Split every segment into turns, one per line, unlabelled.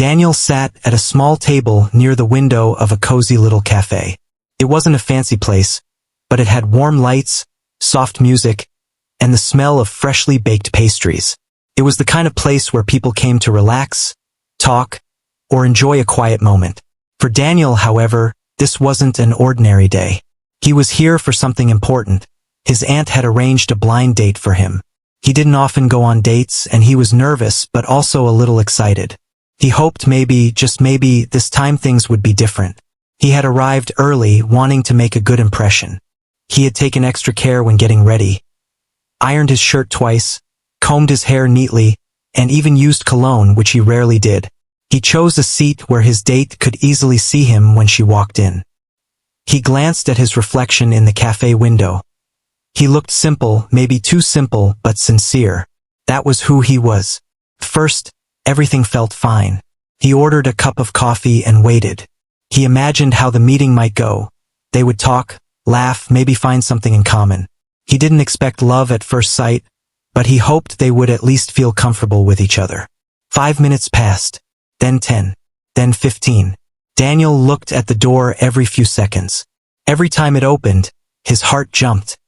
Daniel sat at a small table near the window of a cozy little cafe. It wasn't a fancy place, but it had warm lights, soft music, and the smell of freshly baked pastries. It was the kind of place where people came to relax, talk, or enjoy a quiet moment. For Daniel, however, this wasn't an ordinary day. He was here for something important. His aunt had arranged a blind date for him. He didn't often go on dates, and he was nervous but also a little excited. He hoped maybe, just maybe, this time things would be different. He had arrived early, wanting to make a good impression. He had taken extra care when getting ready, ironed his shirt twice, combed his hair neatly, and even used cologne, which he rarely did. He chose a seat where his date could easily see him when she walked in. He glanced at his reflection in the cafe window. He looked simple, maybe too simple, but sincere. That was who he was. First, everything felt fine. He ordered a cup of coffee and waited. He imagined how the meeting might go. They would talk, laugh, maybe find something in common. He didn't expect love at first sight, but he hoped they would at least feel comfortable with each other. 5 minutes passed, then 10, then 15. Daniel looked at the door every few seconds. Every time it opened, his heart jumped,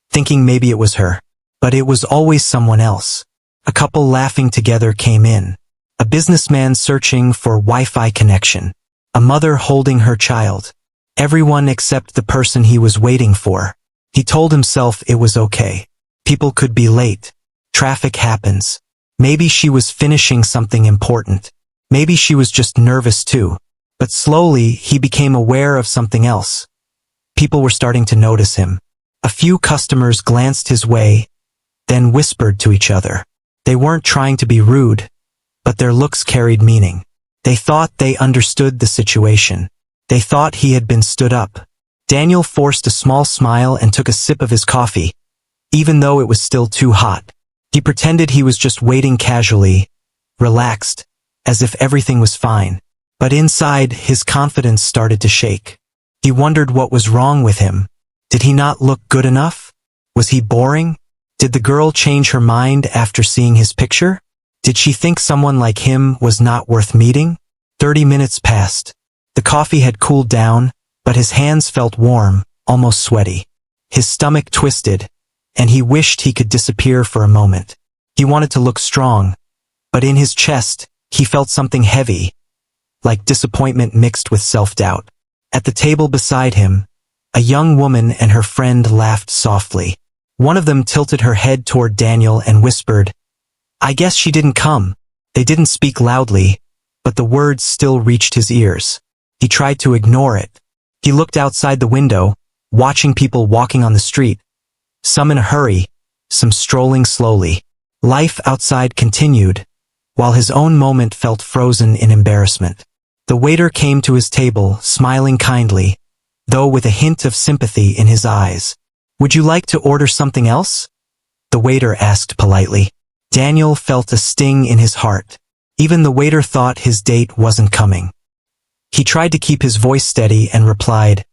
thinking maybe it was her. But it was always someone else. A couple laughing together came in. A businessman searching for Wi-Fi connection. A mother holding her child. Everyone except the person he was waiting for. He told himself it was okay. People could be late. Traffic happens. Maybe she was finishing something important. Maybe she was just nervous too. But slowly, he became aware of something else. People were starting to notice him. A few customers glanced his way, then whispered to each other. They weren't trying to be rude, but their looks carried meaning. They thought they understood the situation. They thought he had been stood up. Daniel forced a small smile and took a sip of his coffee, even though it was still too hot. He pretended he was just waiting casually, relaxed, as if everything was fine. But inside, his confidence started to shake. He wondered what was wrong with him. Did he not look good enough? Was he boring? Did the girl change her mind after seeing his picture? Did she think someone like him was not worth meeting? 30 minutes passed. The coffee had cooled down, but his hands felt warm, almost sweaty. His stomach twisted, and he wished he could disappear for a moment. He wanted to look strong, but in his chest, he felt something heavy, like disappointment mixed with self-doubt. At the table beside him, a young woman and her friend laughed softly. One of them tilted her head toward Daniel and whispered, "I guess she didn't come." They didn't speak loudly, but the words still reached his ears. He tried to ignore it. He looked outside the window, watching people walking on the street, some in a hurry, some strolling slowly. Life outside continued, while his own moment felt frozen in embarrassment. The waiter came to his table, smiling kindly, though with a hint of sympathy in his eyes. "Would you like to order something else?" the waiter asked politely. Daniel felt a sting in his heart. Even the waiter thought his date wasn't coming. He tried to keep his voice steady and replied,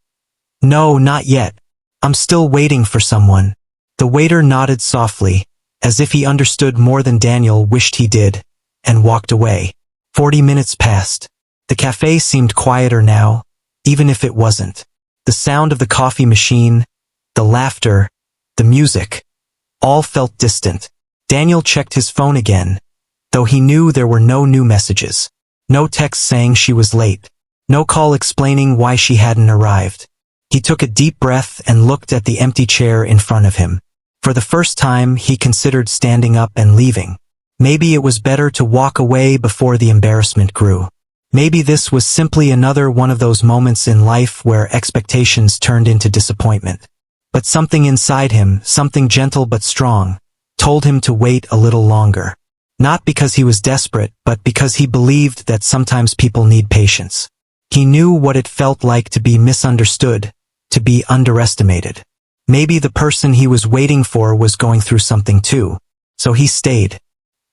"No, not yet. I'm still waiting for someone." The waiter nodded softly, as if he understood more than Daniel wished he did, and walked away. 40 minutes passed. The cafe seemed quieter now, even if it wasn't. The sound of the coffee machine, the laughter, the music, all felt distant. Daniel checked his phone again, though he knew there were no new messages. No text saying she was late. No call explaining why she hadn't arrived. He took a deep breath and looked at the empty chair in front of him. For the first time, he considered standing up and leaving. Maybe it was better to walk away before the embarrassment grew. Maybe this was simply another one of those moments in life where expectations turned into disappointment. But something inside him, something gentle but strong, told him to wait a little longer. Not because he was desperate, but because he believed that sometimes people need patience. He knew what it felt like to be misunderstood, to be underestimated. Maybe the person he was waiting for was going through something too. So he stayed.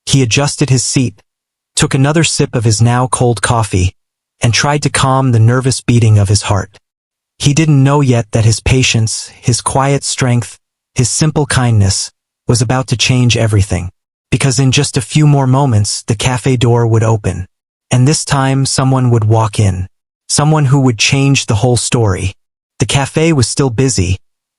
He adjusted his seat, took another sip of his now cold coffee, and tried to calm the nervous beating of his heart. He didn't know yet that his patience, his quiet strength, his simple kindness, was about to change everything. Because in just a few more moments, the cafe door would open. And this time someone would walk in. Someone who would change the whole story. The cafe was still busy,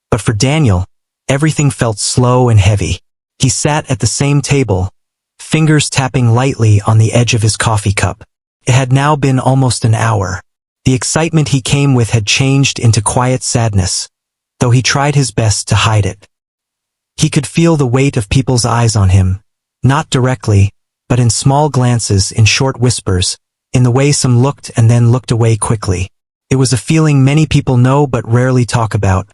but for Daniel, everything felt slow and heavy. He sat at the same table, fingers tapping lightly on the edge of his coffee cup. It had now been almost an hour. The excitement he came with had changed into quiet sadness, though he tried his best to hide it. He could feel the weight of people's eyes on him, not directly, but in small glances, in short whispers, in the way some looked and then looked away quickly. It was a feeling many people know but rarely talk about.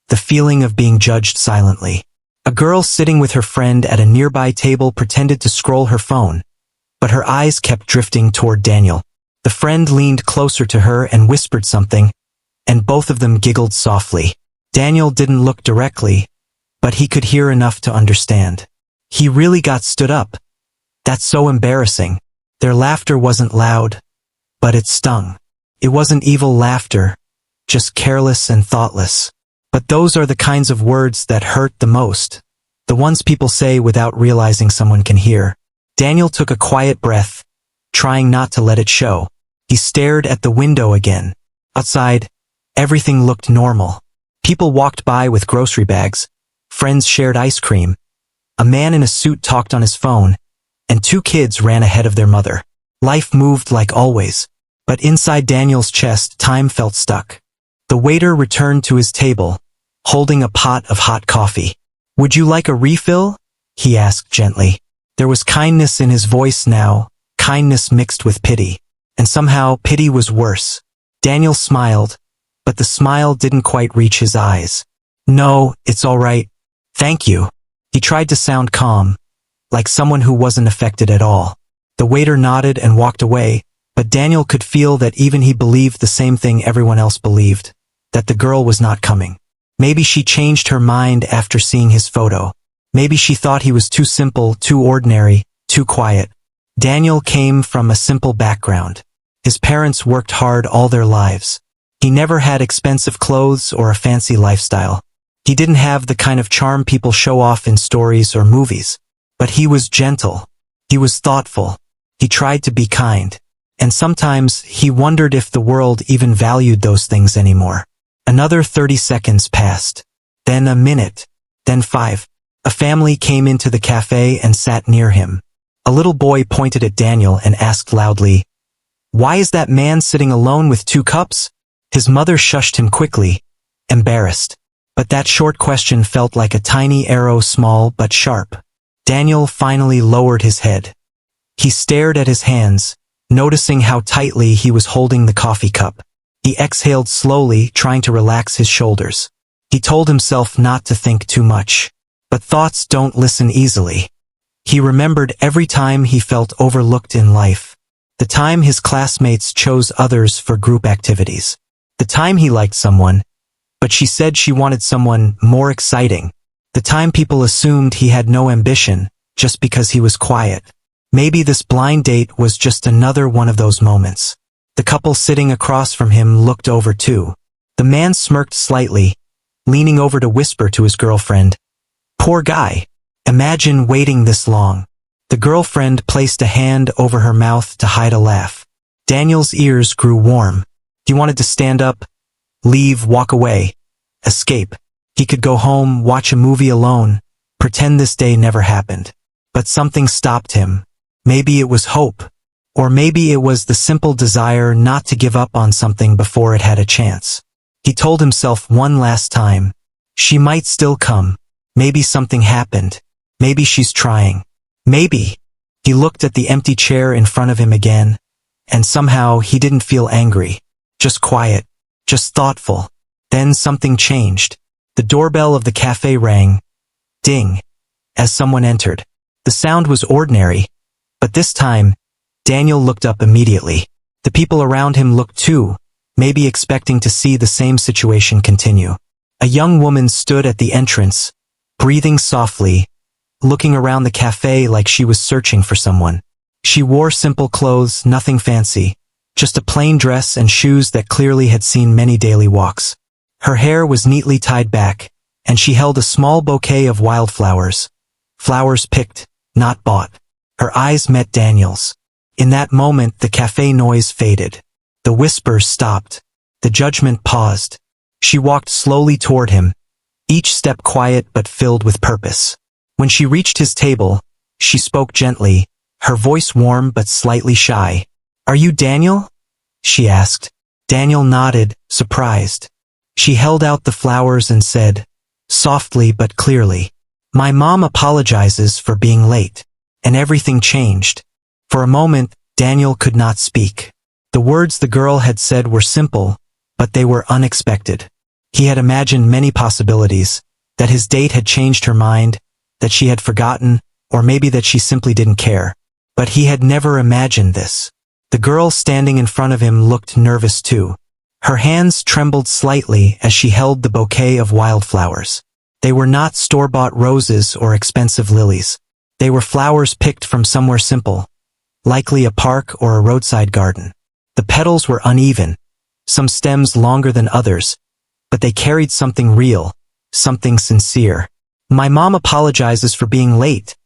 The feeling of being judged silently. A girl sitting with her friend at a nearby table pretended to scroll her phone, but her eyes kept drifting toward Daniel. The friend leaned closer to her and whispered something, and both of them giggled softly. Daniel didn't look directly, but he could hear enough to understand. He really got stood up. That's so embarrassing. Their laughter wasn't loud, but it stung. It wasn't evil laughter, just careless and thoughtless. But those are the kinds of words that hurt the most. The ones people say without realizing someone can hear. Daniel took a quiet breath, trying not to let it show. He stared at the window again. Outside, everything looked normal. People walked by with grocery bags. Friends shared ice cream. A man in a suit talked on his phone, and two kids ran ahead of their mother. Life moved like always. But inside Daniel's chest, time felt stuck. The waiter returned to his table, holding a pot of hot coffee. "Would you like a refill?" he asked gently. There was kindness in his voice now, kindness mixed with pity. And somehow, pity was worse. Daniel smiled, but the smile didn't quite reach his eyes. "No, it's all right. Thank you." He tried to sound calm, like someone who wasn't affected at all. The waiter nodded and walked away, but Daniel could feel that even he believed the same thing everyone else believed, that the girl was not coming. Maybe she changed her mind after seeing his photo. Maybe she thought he was too simple, too ordinary, too quiet. Daniel came from a simple background. His parents worked hard all their lives. He never had expensive clothes or a fancy lifestyle. He didn't have the kind of charm people show off in stories or movies. But he was gentle. He was thoughtful. He tried to be kind. And sometimes he wondered if the world even valued those things anymore. Another 30 seconds passed. Then a minute. Then 5. A family came into the cafe and sat near him. A little boy pointed at Daniel and asked loudly, "Why is that man sitting alone with 2 cups?" His mother shushed him quickly, embarrassed. But that short question felt like a tiny arrow, small but sharp. Daniel finally lowered his head. He stared at his hands, noticing how tightly he was holding the coffee cup. He exhaled slowly, trying to relax his shoulders. He told himself not to think too much. But thoughts don't listen easily. He remembered every time he felt overlooked in life. The time his classmates chose others for group activities. The time he liked someone, but she said she wanted someone more exciting. The time people assumed he had no ambition, just because he was quiet. Maybe this blind date was just another one of those moments. The couple sitting across from him looked over too. The man smirked slightly, leaning over to whisper to his girlfriend, "Poor guy. Imagine waiting this long." The girlfriend placed a hand over her mouth to hide a laugh. Daniel's ears grew warm. He wanted to stand up, leave, walk away, escape. He could go home, watch a movie alone, pretend this day never happened. But something stopped him. Maybe it was hope. Or maybe it was the simple desire not to give up on something before it had a chance. He told himself one last time, she might still come. Maybe something happened. Maybe she's trying. Maybe. He looked at the empty chair in front of him again, and somehow he didn't feel angry. Just quiet. Just thoughtful. Then something changed. The doorbell of the cafe rang. Ding. As someone entered. The sound was ordinary, but this time, Daniel looked up immediately. The people around him looked too, maybe expecting to see the same situation continue. A young woman stood at the entrance, breathing softly, looking around the cafe like she was searching for someone. She wore simple clothes, nothing fancy, just a plain dress and shoes that clearly had seen many daily walks. Her hair was neatly tied back, and she held a small bouquet of wildflowers. Flowers picked, not bought. Her eyes met Daniel's. In that moment, the cafe noise faded. The whispers stopped. The judgment paused. She walked slowly toward him, each step quiet but filled with purpose. When she reached his table, she spoke gently, her voice warm but slightly shy. "Are you Daniel?" she asked. Daniel nodded, surprised. She held out the flowers and said, softly but clearly, "My mom apologizes for being late." And everything changed. For a moment, Daniel could not speak. The words the girl had said were simple, but they were unexpected. He had imagined many possibilities, that his date had changed her mind, that she had forgotten, or maybe that she simply didn't care. But he had never imagined this. The girl standing in front of him looked nervous too. Her hands trembled slightly as she held the bouquet of wildflowers. They were not store-bought roses or expensive lilies. They were flowers picked from somewhere simple, likely a park or a roadside garden. The petals were uneven, some stems longer than others, but they carried something real, something sincere. "My mom apologizes for being late,"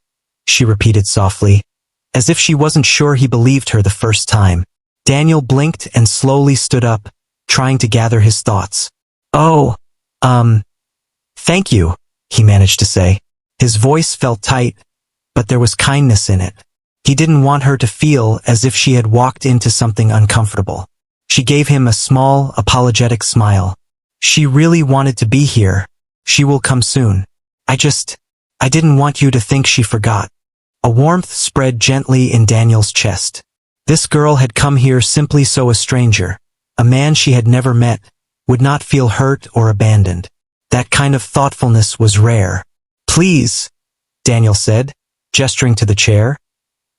she repeated softly, as if she wasn't sure he believed her the first time. Daniel blinked and slowly stood up, trying to gather his thoughts. "Oh, thank you," he managed to say. His voice felt tight, but there was kindness in it. He didn't want her to feel as if she had walked into something uncomfortable. She gave him a small, apologetic smile. "She really wanted to be here. She will come soon. I didn't want you to think she forgot." A warmth spread gently in Daniel's chest. This girl had come here simply so a stranger, a man she had never met, would not feel hurt or abandoned. That kind of thoughtfulness was rare. "Please," Daniel said, gesturing to the chair.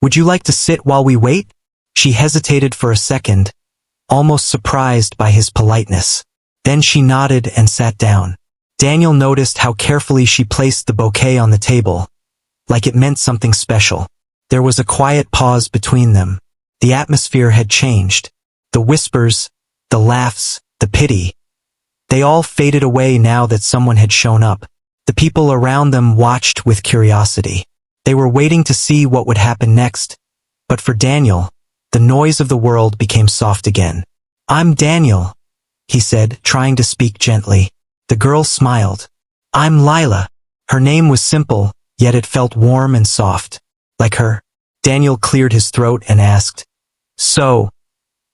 "Would you like to sit while we wait?" She hesitated for a second, almost surprised by his politeness. Then she nodded and sat down. Daniel noticed how carefully she placed the bouquet on the table, like it meant something special. There was a quiet pause between them. The atmosphere had changed. The whispers, the laughs, the pity. They all faded away now that someone had shown up. The people around them watched with curiosity. They were waiting to see what would happen next. But for Daniel, the noise of the world became soft again. "I'm Daniel," he said, trying to speak gently. The girl smiled. "I'm Lila." Her name was simple, yet it felt warm and soft. Like her. Daniel cleared his throat and asked, "So,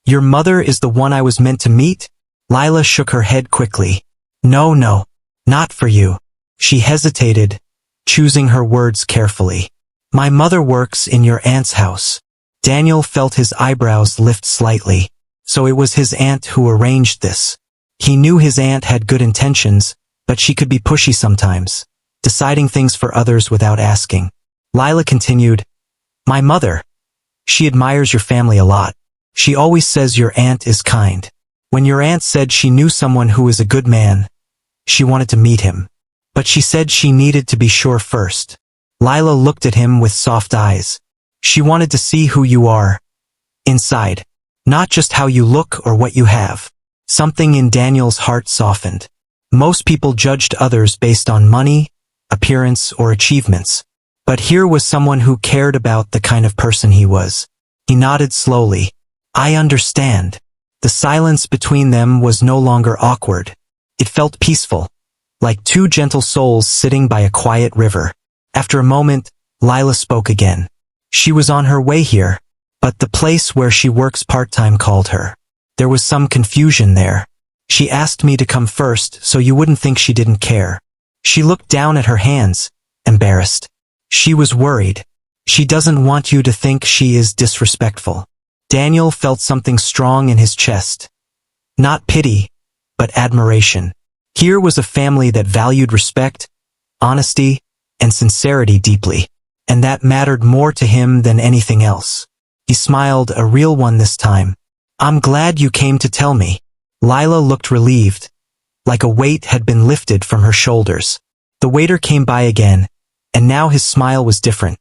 your mother is the one I was meant to meet?" Lila shook her head quickly. No, not for you." She hesitated, choosing her words carefully. "My mother works in your aunt's house." Daniel felt his eyebrows lift slightly. So it was his aunt who arranged this. He knew his aunt had good intentions, but she could be pushy sometimes, deciding things for others without asking. Lila continued, "My mother. She admires your family a lot. She always says your aunt is kind. When your aunt said she knew someone who is a good man, she wanted to meet him. But she said she needed to be sure first." Lila looked at him with soft eyes. "She wanted to see who you are. Inside. Not just how you look or what you have." Something in Daniel's heart softened. Most people judged others based on money, appearance, or achievements. But here was someone who cared about the kind of person he was. He nodded slowly. "I understand." The silence between them was no longer awkward. It felt peaceful, like two gentle souls sitting by a quiet river. After a moment, Lila spoke again. She was on her way here, but the place where she works part-time called her. There was some confusion there. She asked me to come first so you wouldn't think she didn't care. She looked down at her hands, embarrassed. She was worried. She doesn't want you to think she is disrespectful. Daniel felt something strong in his chest. Not pity, but admiration. Here was a family that valued respect, honesty, and sincerity deeply. And that mattered more to him than anything else. He smiled, a real one this time. "I'm glad you came to tell me." Lila looked relieved, like a weight had been lifted from her shoulders. The waiter came by again, and now his smile was different.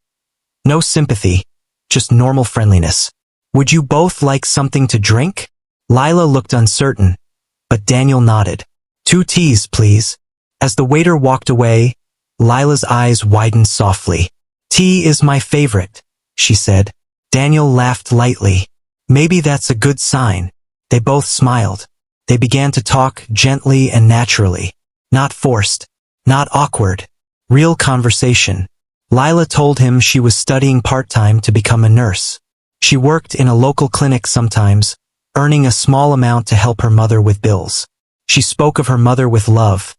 No sympathy, just normal friendliness. "Would you both like something to drink?" Lila looked uncertain, but Daniel nodded. "2 teas, please." As the waiter walked away, Lila's eyes widened softly. "Tea is my favorite," she said. Daniel laughed lightly. Maybe that's a good sign. They both smiled. They began to talk gently and naturally. Not forced. Not awkward. Real conversation. Lila told him she was studying part-time to become a nurse. She worked in a local clinic sometimes, earning a small amount to help her mother with bills. She spoke of her mother with love.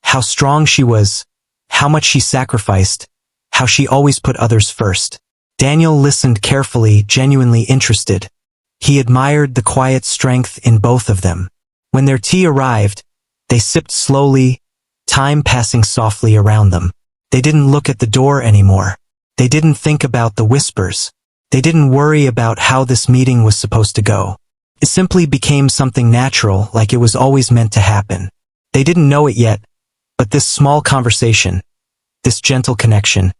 How strong she was, how much she sacrificed, how she always put others first. Daniel listened carefully, genuinely interested. He admired the quiet strength in both of them. When their tea arrived, they sipped slowly, time passing softly around them. They didn't look at the door anymore. They didn't think about the whispers. They didn't worry about how this meeting was supposed to go. It simply became something natural, like it was always meant to happen. They didn't know it yet, but this small conversation, this gentle connection,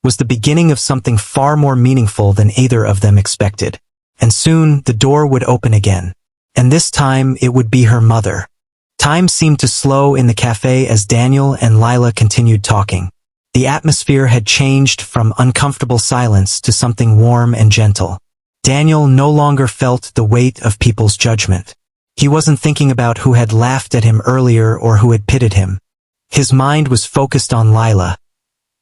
was the beginning of something far more meaningful than either of them expected. And soon, the door would open again. And this time, it would be her mother. Time seemed to slow in the cafe as Daniel and Lila continued talking. The atmosphere had changed from uncomfortable silence to something warm and gentle. Daniel no longer felt the weight of people's judgment. He wasn't thinking about who had laughed at him earlier or who had pitted him. His mind was focused on Lila,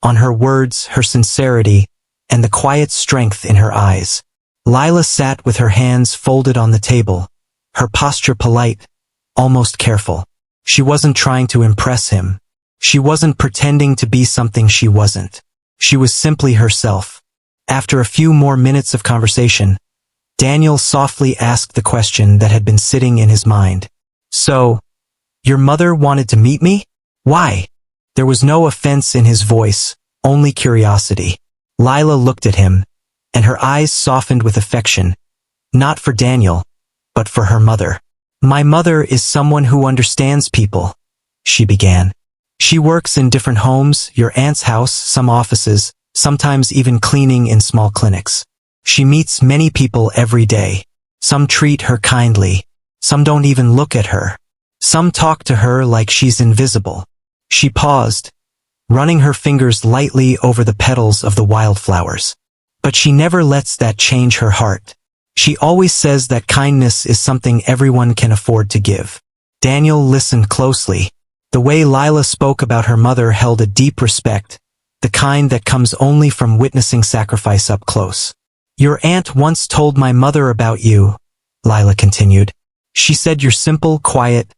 on her words, her sincerity, and the quiet strength in her eyes. Lila sat with her hands folded on the table, her posture polite, almost careful. She wasn't trying to impress him. She wasn't pretending to be something she wasn't. She was simply herself. After a few more minutes of conversation, Daniel softly asked the question that had been sitting in his mind. So, your mother wanted to meet me? Why? There was no offense in his voice, only curiosity. Lila looked at him, and her eyes softened with affection, not for Daniel, but for her mother. My mother is someone who understands people, she began. She works in different homes, your aunt's house, some offices, sometimes even cleaning in small clinics. She meets many people every day. Some treat her kindly. Some don't even look at her. Some talk to her like she's invisible. She paused, running her fingers lightly over the petals of the wildflowers. But she never lets that change her heart. She always says that kindness is something everyone can afford to give. Daniel listened closely. The way Lila spoke about her mother held a deep respect, the kind that comes only from witnessing sacrifice up close. Your aunt once told my mother about you, Lila continued. She said you're simple, quiet,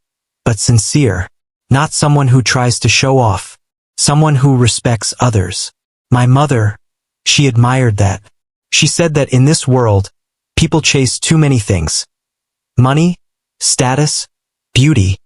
but sincere. Not someone who tries to show off. Someone who respects others. My mother, she admired that. She said that in this world, people chase too many things. Money, status, beauty,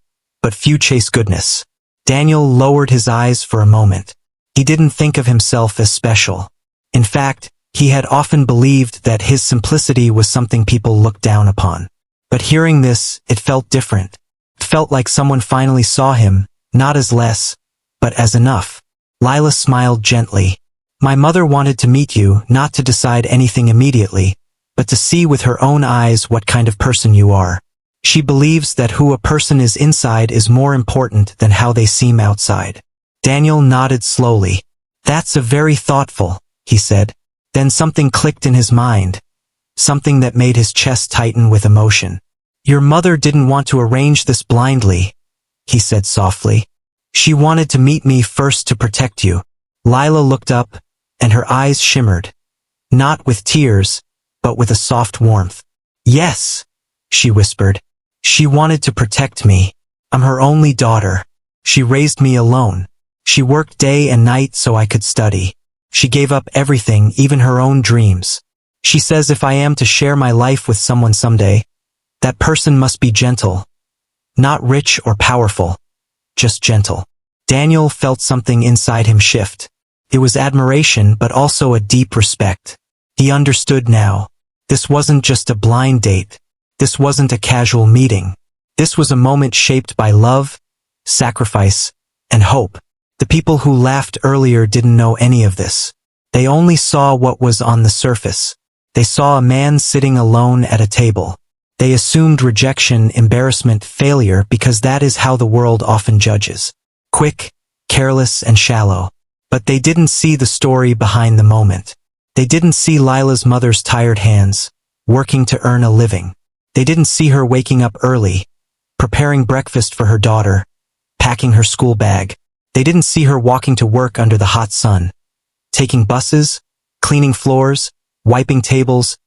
but few chase goodness. Daniel lowered his eyes for a moment. He didn't think of himself as special. In fact, he had often believed that his simplicity was something people looked down upon. But hearing this, it felt different. It felt like someone finally saw him, not as less, but as enough. Lila smiled gently. My mother wanted to meet you, not to decide anything immediately, but to see with her own eyes what kind of person you are. She believes that who a person is inside is more important than how they seem outside. Daniel nodded slowly. That's a very thoughtful, he said. Then something clicked in his mind. Something that made his chest tighten with emotion. Your mother didn't want to arrange this blindly, he said softly. She wanted to meet me first to protect you. Lila looked up, and her eyes shimmered. Not with tears, but with a soft warmth. Yes, she whispered. She wanted to protect me. I'm her only daughter. She raised me alone. She worked day and night so I could study. She gave up everything, even her own dreams. She says if I am to share my life with someone someday, that person must be gentle. Not rich or powerful, just gentle. Daniel felt something inside him shift. It was admiration, but also a deep respect. He understood now. This wasn't just a blind date. This wasn't a casual meeting. This was a moment shaped by love, sacrifice, and hope. The people who laughed earlier didn't know any of this. They only saw what was on the surface. They saw a man sitting alone at a table. They assumed rejection, embarrassment, failure because that is how the world often judges. Quick, careless, and shallow. But they didn't see the story behind the moment. They didn't see Lila's mother's tired hands, working to earn a living. They didn't see her waking up early, preparing breakfast for her daughter, packing her school bag. They didn't see her walking to work under the hot sun, taking buses, cleaning floors, wiping tables,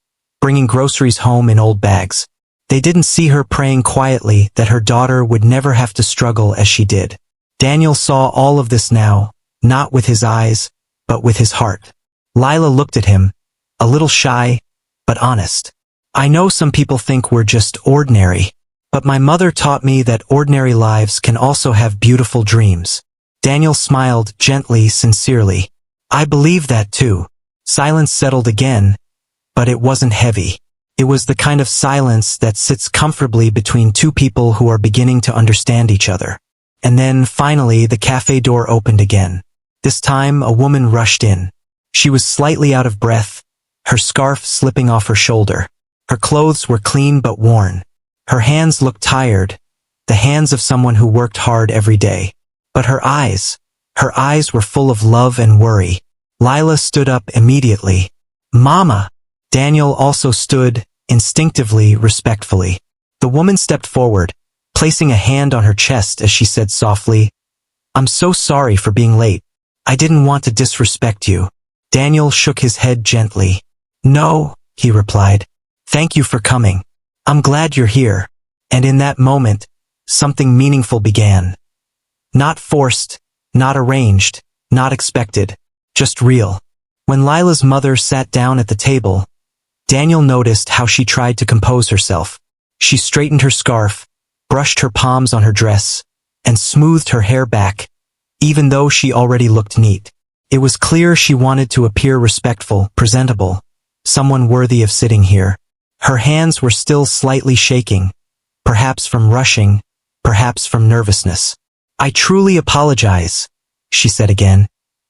bringing groceries home in old bags. They didn't see her praying quietly that her daughter would never have to struggle as she did. Daniel saw all of this now, not with his eyes, but with his heart. Lila looked at him, a little shy, but honest. I know some people think we're just ordinary, but my mother taught me that ordinary lives can also have beautiful dreams. Daniel smiled gently, sincerely. I believe that too. Silence settled again, but it wasn't heavy. It was the kind of silence that sits comfortably between two people who are beginning to understand each other. And then, finally, the cafe door opened again. This time, a woman rushed in. She was slightly out of breath, her scarf slipping off her shoulder. Her clothes were clean but worn. Her hands looked tired, the hands of someone who worked hard every day. But her eyes were full of love and worry. Lila stood up immediately. Mama! Daniel also stood, instinctively, respectfully. The woman stepped forward, placing a hand on her chest as she said softly, I'm so sorry for being late. I didn't want to disrespect you. Daniel shook his head gently. No, he replied. Thank you for coming. I'm glad you're here. And in that moment, something meaningful began. Not forced, not arranged, not expected, just real. When Lila's mother sat down at the table, Daniel noticed how she tried to compose herself. She straightened her scarf, brushed her palms on her dress, and smoothed her hair back, even though she already looked neat. It was clear she wanted to appear respectful, presentable, someone worthy of sitting here. Her hands were still slightly shaking, perhaps from rushing, perhaps from nervousness. I truly apologize, she said again,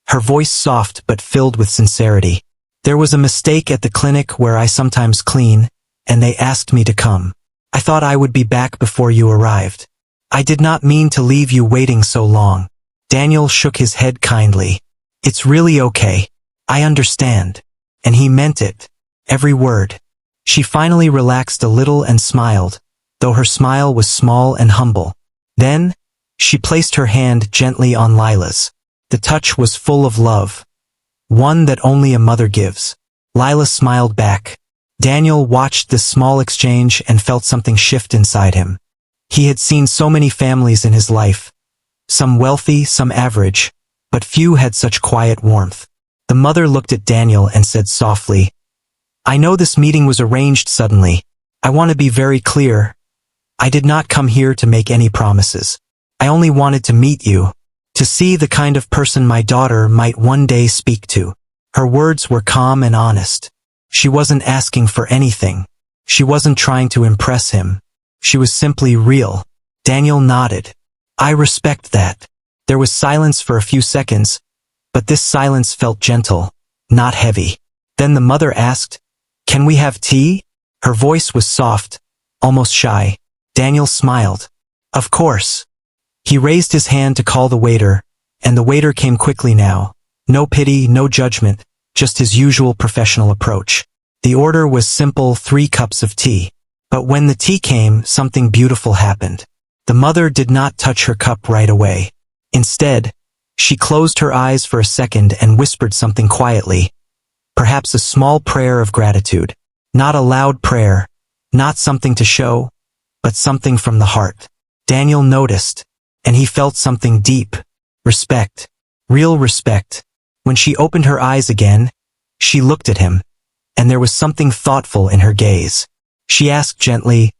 her voice soft but filled with sincerity. There was a mistake at the clinic where I sometimes clean, and they asked me to come. I thought I would be back before you arrived. I did not mean to leave you waiting so long. Daniel shook his head kindly. It's really okay. I understand. And he meant it. Every word. She finally relaxed a little and smiled, though her smile was small and humble. Then, she placed her hand gently on Lila's. The touch was full of love. One that only a mother gives. Lila smiled back. Daniel watched this small exchange and felt something shift inside him. He had seen so many families in his life. Some wealthy, some average, but few had such quiet warmth. The mother looked at Daniel and said softly, I know this meeting was arranged suddenly. I want to be very clear. I did not come here to make any promises. I only wanted to meet you, to see the kind of person my daughter might one day speak to. Her words were calm and honest. She wasn't asking for anything. She wasn't trying to impress him. She was simply real. Daniel nodded. I respect that. There was silence for a few seconds, but this silence felt gentle, not heavy. Then the mother asked, Can we have tea? Her voice was soft, almost shy. Daniel smiled. Of course. He raised his hand to call the waiter, and the waiter came quickly now. No pity, no judgment, just his usual professional approach. The order was simple, 3 cups of tea. But when the tea came, something beautiful happened. The mother did not touch her cup right away. Instead, she closed her eyes for a second and whispered something quietly. Perhaps a small prayer of gratitude. Not a loud prayer, not something to show, but something from the heart. Daniel noticed, and he felt something deep. Respect. Real respect. When she opened her eyes again, she looked at him, and there was something thoughtful in her gaze. She asked gently,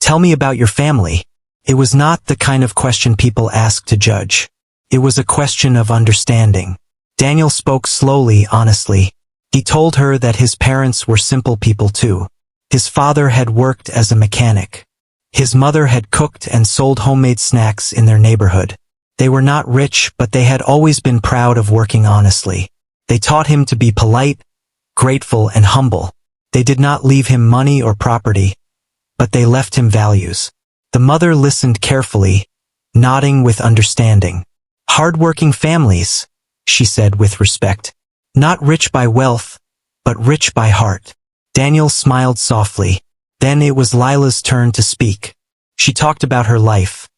Tell me about your family. It was not the kind of question people ask to judge. It was a question of understanding. Daniel spoke slowly, honestly. He told her that his parents were simple people too. His father had worked as a mechanic. His mother had cooked and sold homemade snacks in their neighborhood. They were not rich, but they had always been proud of working honestly. They taught him to be polite, grateful, and humble. They did not leave him money or property, but they left him values. The mother listened carefully, nodding with understanding. Hard-working families, she said with respect. Not rich by wealth, but rich by heart. Daniel smiled softly. Then it was Lila's turn to speak. She talked about her life.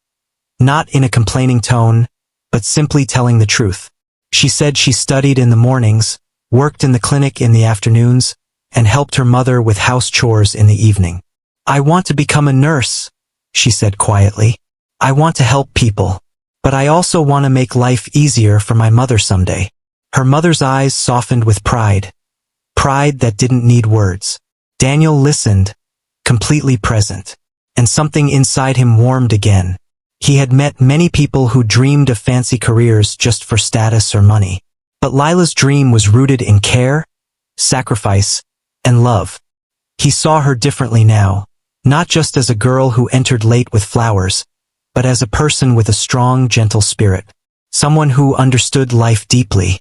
Not in a complaining tone, but simply telling the truth. She said she studied in the mornings, worked in the clinic in the afternoons, and helped her mother with house chores in the evening. "I want to become a nurse," she said quietly. "I want to help people. But I also want to make life easier for my mother someday." Her mother's eyes softened with pride. Pride that didn't need words. Daniel listened, completely present. And something inside him warmed again. He had met many people who dreamed of fancy careers just for status or money. But Lila's dream was rooted in care, sacrifice, and love. He saw her differently now, not just as a girl who entered late with flowers, but as a person with a strong, gentle spirit. Someone who understood life deeply.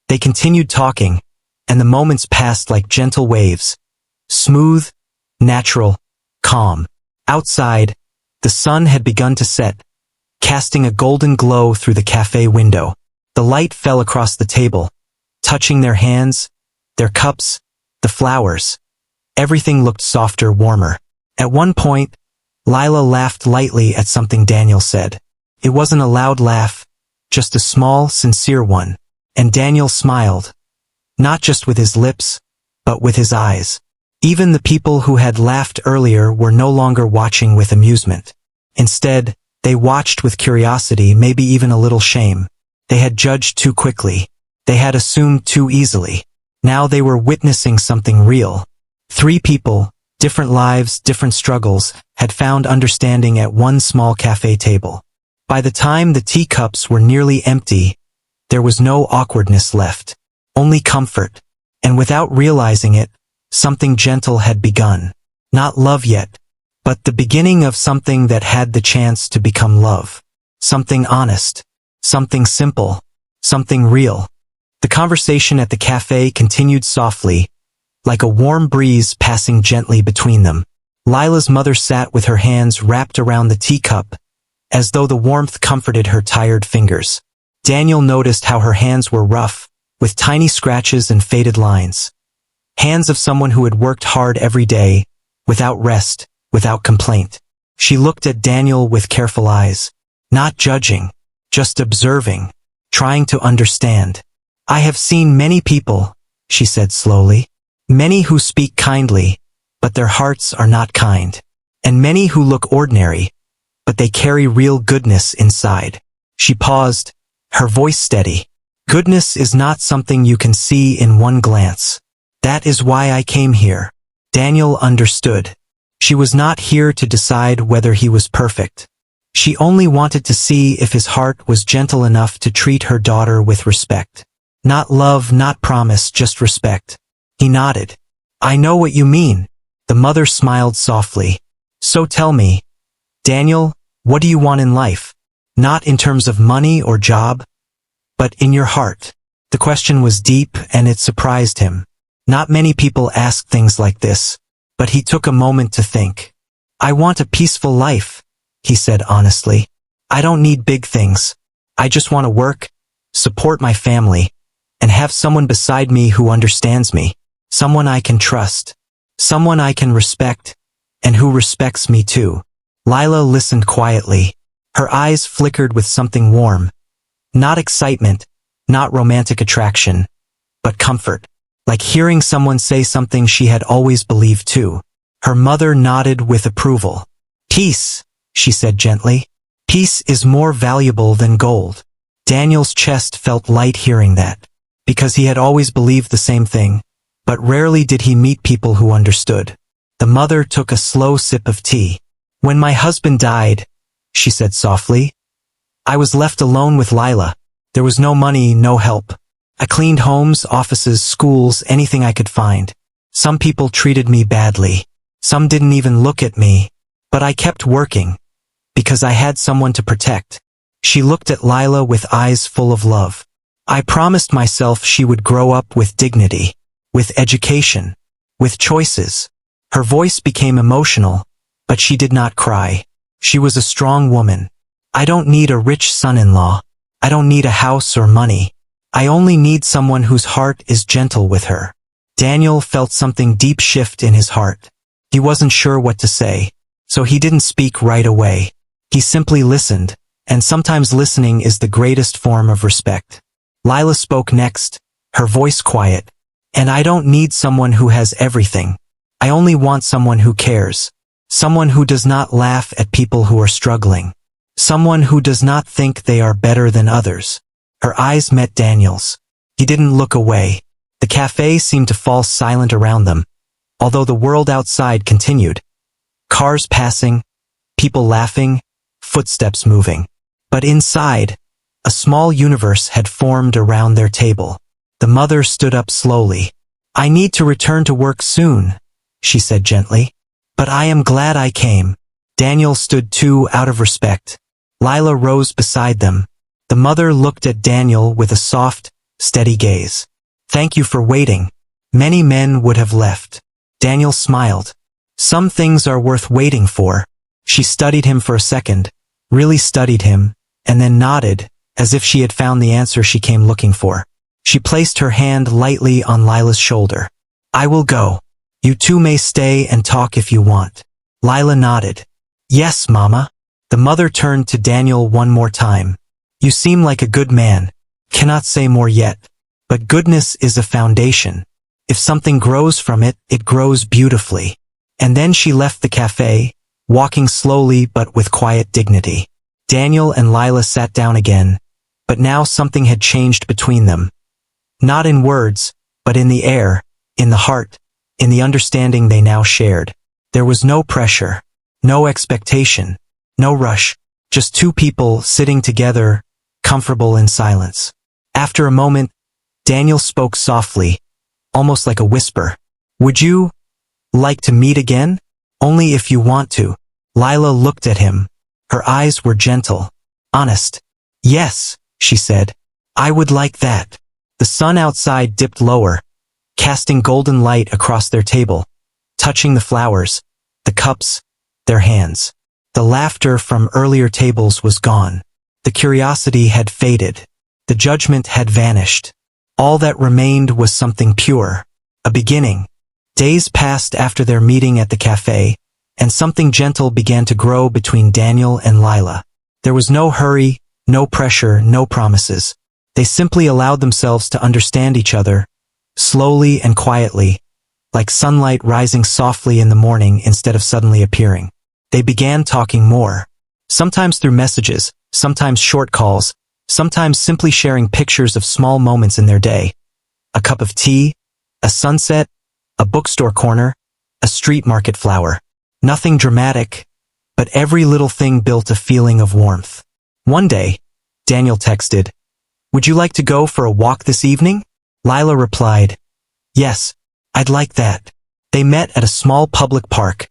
They continued talking, and the moments passed like gentle waves. Smooth, natural, calm. Outside, the sun had begun to set, casting a golden glow through the cafe window. The light fell across the table, touching their hands, their cups, the flowers. Everything looked softer, warmer. At one point, Lila laughed lightly at something Daniel said. It wasn't a loud laugh, just a small, sincere one. And Daniel smiled. Not just with his lips, but with his eyes. Even the people who had laughed earlier were no longer watching with amusement. Instead, they watched with curiosity, maybe even a little shame. They had judged too quickly. They had assumed too easily. Now they were witnessing something real. 3 people, different lives, different struggles, had found understanding at one small cafe table. By the time the teacups were nearly empty, there was no awkwardness left. Only comfort. And without realizing it, something gentle had begun. Not love yet, but the beginning of something that had the chance to become love. Something honest. Something simple. Something real. The conversation at the cafe continued softly, like a warm breeze passing gently between them. Lila's mother sat with her hands wrapped around the teacup, as though the warmth comforted her tired fingers. Daniel noticed how her hands were rough, with tiny scratches and faded lines. Hands of someone who had worked hard every day, without rest, without complaint. She looked at Daniel with careful eyes, not judging, just observing, trying to understand. "I have seen many people," she said slowly. "Many who speak kindly, but their hearts are not kind. And many who look ordinary, but they carry real goodness inside." She paused, her voice steady. "Goodness is not something you can see in one glance. That is why I came here." Daniel understood. She was not here to decide whether he was perfect. She only wanted to see if his heart was gentle enough to treat her daughter with respect. Not love, not promise, just respect. He nodded. "I know what you mean." The mother smiled softly. "So tell me, Daniel, what do you want in life? Not in terms of money or job, but in your heart." The question was deep and it surprised him. Not many people ask things like this, but he took a moment to think. "I want a peaceful life," he said honestly. "I don't need big things. I just want to work, support my family, and have someone beside me who understands me. Someone I can trust. Someone I can respect, and who respects me too." Lila listened quietly. Her eyes flickered with something warm. Not excitement, not romantic attraction, but comfort. Like hearing someone say something she had always believed too. Her mother nodded with approval. "Peace," she said gently. "Peace is more valuable than gold." Daniel's chest felt light hearing that, because he had always believed the same thing, but rarely did he meet people who understood. The mother took a slow sip of tea. "When my husband died," she said softly, "I was left alone with Lila. There was no money, no help. I cleaned homes, offices, schools, anything I could find. Some people treated me badly. Some didn't even look at me. But I kept working, because I had someone to protect." She looked at Lila with eyes full of love. "I promised myself she would grow up with dignity, with education, with choices." Her voice became emotional, but she did not cry. She was a strong woman. "I don't need a rich son-in-law. I don't need a house or money. I only need someone whose heart is gentle with her." Daniel felt something deep shift in his heart. He wasn't sure what to say, so he didn't speak right away. He simply listened, and sometimes listening is the greatest form of respect. Lila spoke next, her voice quiet. And I don't need someone who has everything. I only want someone who cares. Someone who does not laugh at people who are struggling. Someone who does not think they are better than others. Her eyes met Daniel's. He didn't look away. The cafe seemed to fall silent around them, although the world outside continued. Cars passing, people laughing, footsteps moving. But inside, a small universe had formed around their table. The mother stood up slowly. I need to return to work soon, she said gently. But I am glad I came. Daniel stood too out of respect. Lila rose beside them. The mother looked at Daniel with a soft, steady gaze. Thank you for waiting. Many men would have left. Daniel smiled. Some things are worth waiting for. She studied him for a second, really studied him, and then nodded, as if she had found the answer she came looking for. She placed her hand lightly on Lila's shoulder. I will go. You two may stay and talk if you want. Lila nodded. Yes, Mama. The mother turned to Daniel one more time. You seem like a good man. Cannot say more yet. But goodness is a foundation. If something grows from it, it grows beautifully. And then she left the cafe, walking slowly but with quiet dignity. Daniel and Lila sat down again, but now something had changed between them. Not in words, but in the air, in the heart, in the understanding they now shared. There was no pressure, no expectation, no rush, just two people sitting together, comfortable in silence. After a moment, Daniel spoke softly, almost like a whisper. Would you like to meet again? Only if you want to. Lila looked at him. Her eyes were gentle, honest. Yes, she said. I would like that. The sun outside dipped lower, casting golden light across their table, touching the flowers, the cups, their hands. The laughter from earlier tables was gone. The curiosity had faded. The judgment had vanished. All that remained was something pure, a beginning. Days passed after their meeting at the cafe, and something gentle began to grow between Daniel and Lila. There was no hurry, no pressure, no promises. They simply allowed themselves to understand each other, slowly and quietly, like sunlight rising softly in the morning instead of suddenly appearing. They began talking more, sometimes through messages, sometimes short calls, sometimes simply sharing pictures of small moments in their day. A cup of tea, a sunset, a bookstore corner, a street market flower. Nothing dramatic, but every little thing built a feeling of warmth. One day, Daniel texted, Would you like to go for a walk this evening? Lila replied, Yes, I'd like that. They met at a small public park,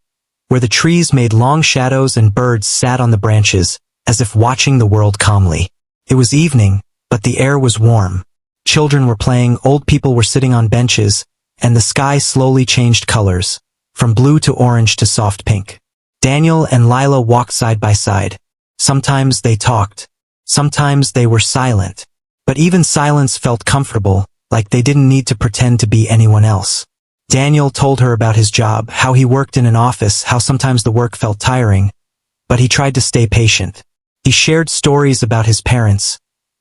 where the trees made long shadows and birds sat on the branches, as if watching the world calmly. It was evening, but the air was warm. Children were playing, old people were sitting on benches, and the sky slowly changed colors, from blue to orange to soft pink. Daniel and Lila walked side by side. Sometimes they talked. Sometimes they were silent. But even silence felt comfortable, like they didn't need to pretend to be anyone else. Daniel told her about his job, how he worked in an office, how sometimes the work felt tiring, but he tried to stay patient. He shared stories about his parents,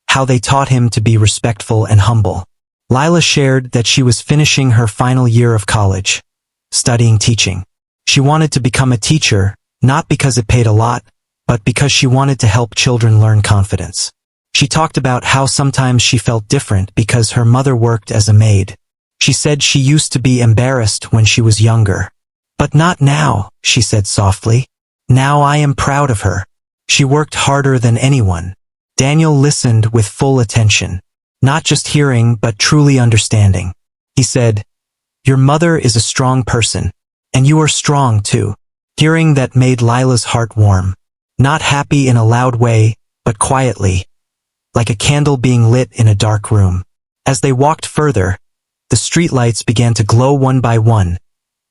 how they taught him to be respectful and humble. Lila shared that she was finishing her final year of college, studying teaching. She wanted to become a teacher, not because it paid a lot, but because she wanted to help children learn confidence. She talked about how sometimes she felt different because her mother worked as a maid. She said she used to be embarrassed when she was younger. But not now, she said softly. Now I am proud of her. She worked harder than anyone. Daniel listened with full attention, not just hearing but truly understanding. He said, Your mother is a strong person, and you are strong too. Hearing that made Lila's heart warm. Not happy in a loud way, but quietly, like a candle being lit in a dark room. As they walked further, the streetlights began to glow one by one,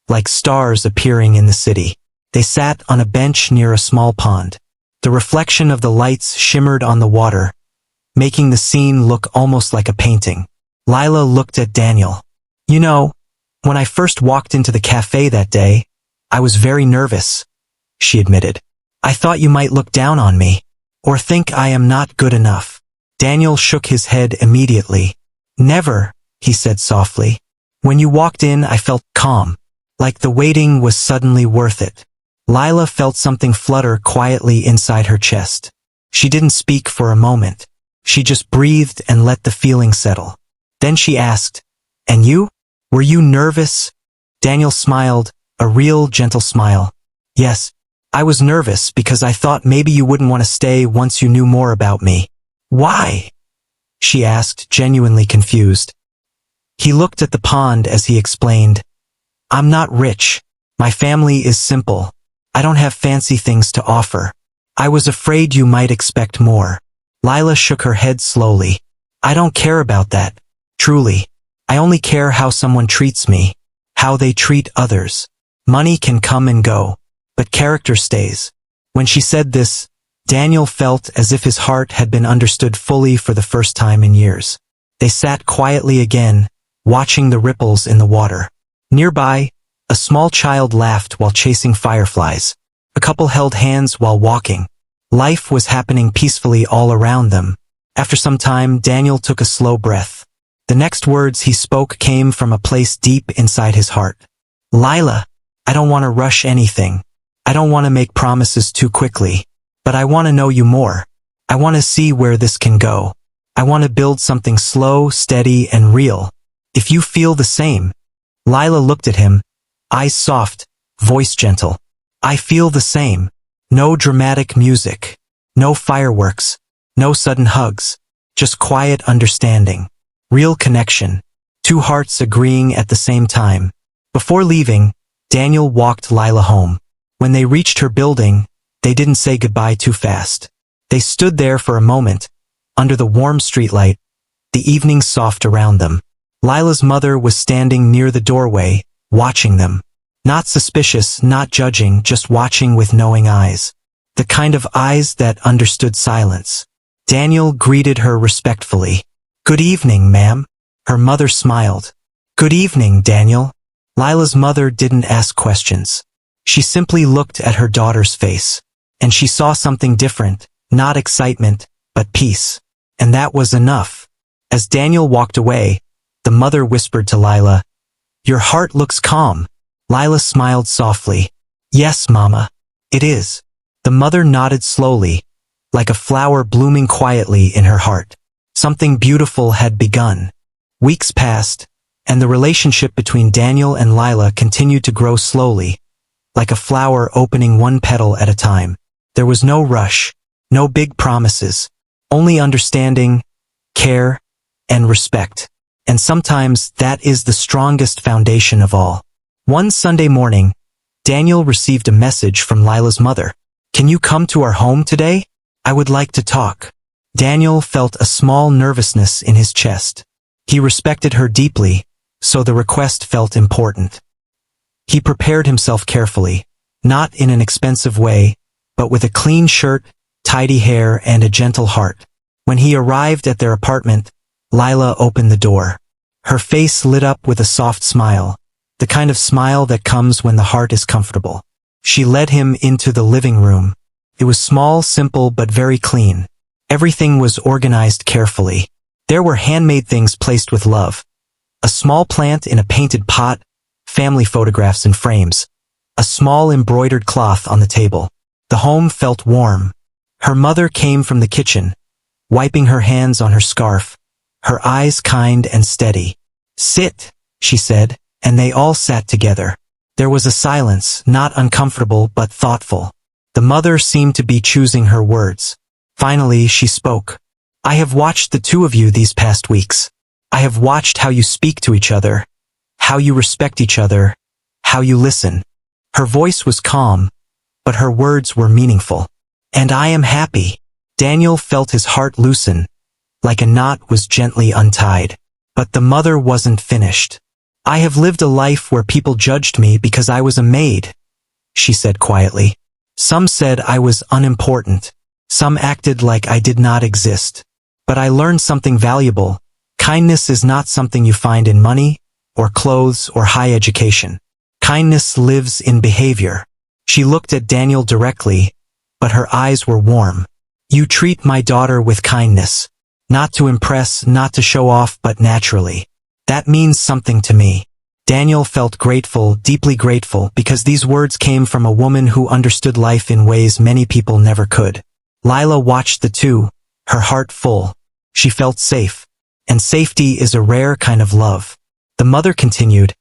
like stars appearing in the city. They sat on a bench near a small pond. The reflection of the lights shimmered on the water, making the scene look almost like a painting. Lila looked at Daniel. You know, When I first walked into the cafe that day, I was very nervous, she admitted. I thought you might look down on me, or think I am not good enough. Daniel shook his head immediately. Never, he said softly. When you walked in, I felt calm, like the waiting was suddenly worth it. Lila felt something flutter quietly inside her chest. She didn't speak for a moment. She just breathed and let the feeling settle. Then she asked, "And you? Were you nervous?" Daniel smiled, a real gentle smile. "Yes, I was nervous because I thought maybe you wouldn't want to stay once you knew more about me." "Why?" she asked, genuinely confused. He looked at the pond as he explained, "I'm not rich. My family is simple. I don't have fancy things to offer. I was afraid you might expect more." Lila shook her head slowly. "I don't care about that. Truly. I only care how someone treats me, how they treat others. Money can come and go, but character stays." When she said this, Daniel felt as if his heart had been understood fully for the first time in years. They sat quietly again, watching the ripples in the water. Nearby, a small child laughed while chasing fireflies. A couple held hands while walking. Life was happening peacefully all around them. After some time, Daniel took a slow breath. The next words he spoke came from a place deep inside his heart. "Lila, I don't want to rush anything. I don't want to make promises too quickly. But I want to know you more. I want to see where this can go. I want to build something slow, steady, and real. If you feel the same." Lila looked at him, eyes soft, voice gentle. "I feel the same. No dramatic music. No fireworks. No sudden hugs. Just quiet understanding. Real connection. Two hearts agreeing at the same time." Before leaving, Daniel walked Lila home. When they reached her building, they didn't say goodbye too fast. They stood there for a moment, under the warm streetlight, the evening soft around them. Lila's mother was standing near the doorway, watching them. Not suspicious, not judging, just watching with knowing eyes. The kind of eyes that understood silence. Daniel greeted her respectfully. "Good evening, ma'am." Her mother smiled. "Good evening, Daniel." Lila's mother didn't ask questions. She simply looked at her daughter's face. And she saw something different, not excitement, but peace. And that was enough. As Daniel walked away, the mother whispered to Lila, "Your heart looks calm." Lila smiled softly. "Yes, Mama. It is." The mother nodded slowly, like a flower blooming quietly in her heart. Something beautiful had begun. Weeks passed, and the relationship between Daniel and Lila continued to grow slowly, like a flower opening one petal at a time. There was no rush, no big promises, only understanding, care, and respect. And sometimes that is the strongest foundation of all. One Sunday morning, Daniel received a message from Lila's mother. "Can you come to our home today? I would like to talk." Daniel felt a small nervousness in his chest. He respected her deeply, so the request felt important. He prepared himself carefully, not in an expensive way, but with a clean shirt, tidy hair, and a gentle heart. When he arrived at their apartment, Lila opened the door. Her face lit up with a soft smile, the kind of smile that comes when the heart is comfortable. She led him into the living room. It was small, simple, but very clean. Everything was organized carefully. There were handmade things placed with love. A small plant in a painted pot, family photographs in frames, a small embroidered cloth on the table. The home felt warm. Her mother came from the kitchen, wiping her hands on her scarf, her eyes kind and steady. "Sit," she said, and they all sat together. There was a silence, not uncomfortable but thoughtful. The mother seemed to be choosing her words. Finally, she spoke. "I have watched the two of you these past weeks. I have watched how you speak to each other, how you respect each other, how you listen." Her voice was calm, but her words were meaningful. "And I am happy." Daniel felt his heart loosen, like a knot was gently untied. But the mother wasn't finished. "I have lived a life where people judged me because I was a maid," she said quietly. "Some said I was unimportant. Some acted like I did not exist. But I learned something valuable. Kindness is not something you find in money or clothes, or high education. Kindness lives in behavior. She looked at Daniel directly, but her eyes were warm. You treat my daughter with kindness. Not to impress, not to show off, but naturally. That means something to me. Daniel felt grateful, deeply grateful, because these words came from a woman who understood life in ways many people never could. Lila watched the two, her heart full. She felt safe. And safety is a rare kind of love. The mother continued,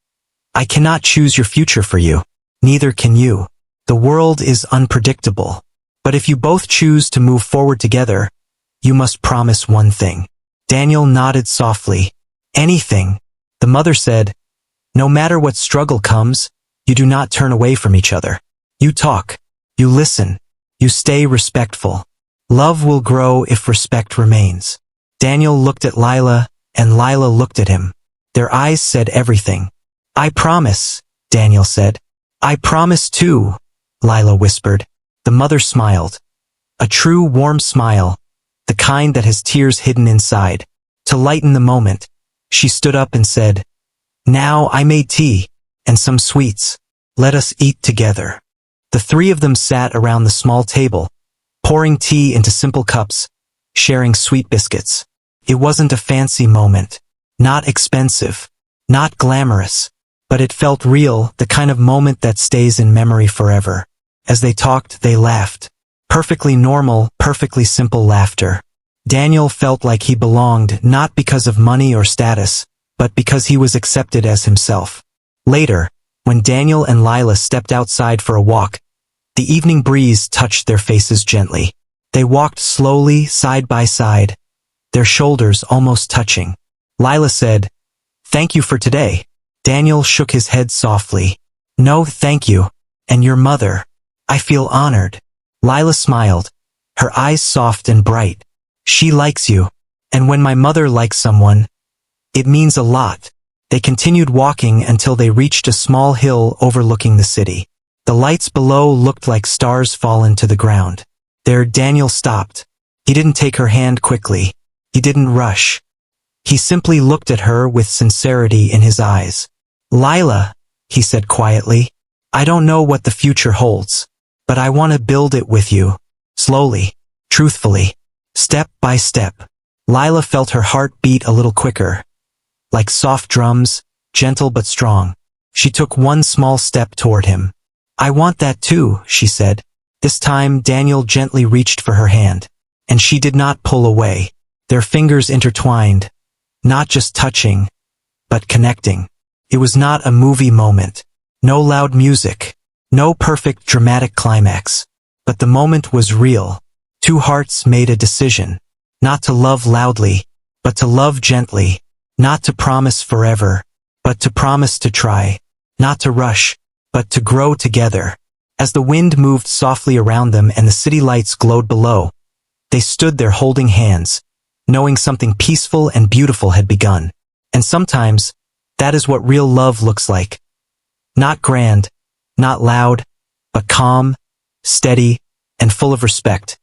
I cannot choose your future for you. Neither can you. The world is unpredictable. But if you both choose to move forward together, you must promise one thing. Daniel nodded softly. Anything. The mother said, no matter what struggle comes, you do not turn away from each other. You talk. You listen. You stay respectful. Love will grow if respect remains. Daniel looked at Lila, and Lila looked at him. Their eyes said everything. I promise, Daniel said. I promise too, Lila whispered. The mother smiled. A true warm smile, the kind that has tears hidden inside. To lighten the moment, she stood up and said, now I made tea, and some sweets. Let us eat together. The three of them sat around the small table, pouring tea into simple cups, sharing sweet biscuits. It wasn't a fancy moment, not expensive, not glamorous, but it felt real, the kind of moment that stays in memory forever. As they talked, they laughed. Perfectly normal, perfectly simple laughter. Daniel felt like he belonged, not because of money or status, but because he was accepted as himself. Later, when Daniel and Lila stepped outside for a walk, the evening breeze touched their faces gently. They walked slowly, side by side, their shoulders almost touching. Lila said, thank you for today. Daniel shook his head softly. No, thank you. And your mother. I feel honored. Lila smiled, her eyes soft and bright. She likes you. And when my mother likes someone, it means a lot. They continued walking until they reached a small hill overlooking the city. The lights below looked like stars fallen to the ground. There Daniel stopped. He didn't take her hand quickly. He didn't rush. He simply looked at her with sincerity in his eyes. Lila, he said quietly, I don't know what the future holds, but I want to build it with you. Slowly, truthfully, step by step. Lila felt her heart beat a little quicker. Like soft drums, gentle but strong. She took one small step toward him. I want that too, she said. This time Daniel gently reached for her hand, and she did not pull away. Their fingers intertwined, not just touching, but connecting. It was not a movie moment. No loud music. No perfect dramatic climax. But the moment was real. Two hearts made a decision. Not to love loudly, but to love gently. Not to promise forever, but to promise to try. Not to rush, but to grow together. As the wind moved softly around them and the city lights glowed below, they stood there holding hands, knowing something peaceful and beautiful had begun. And sometimes, that is what real love looks like. Not grand, not loud, but calm, steady, and full of respect.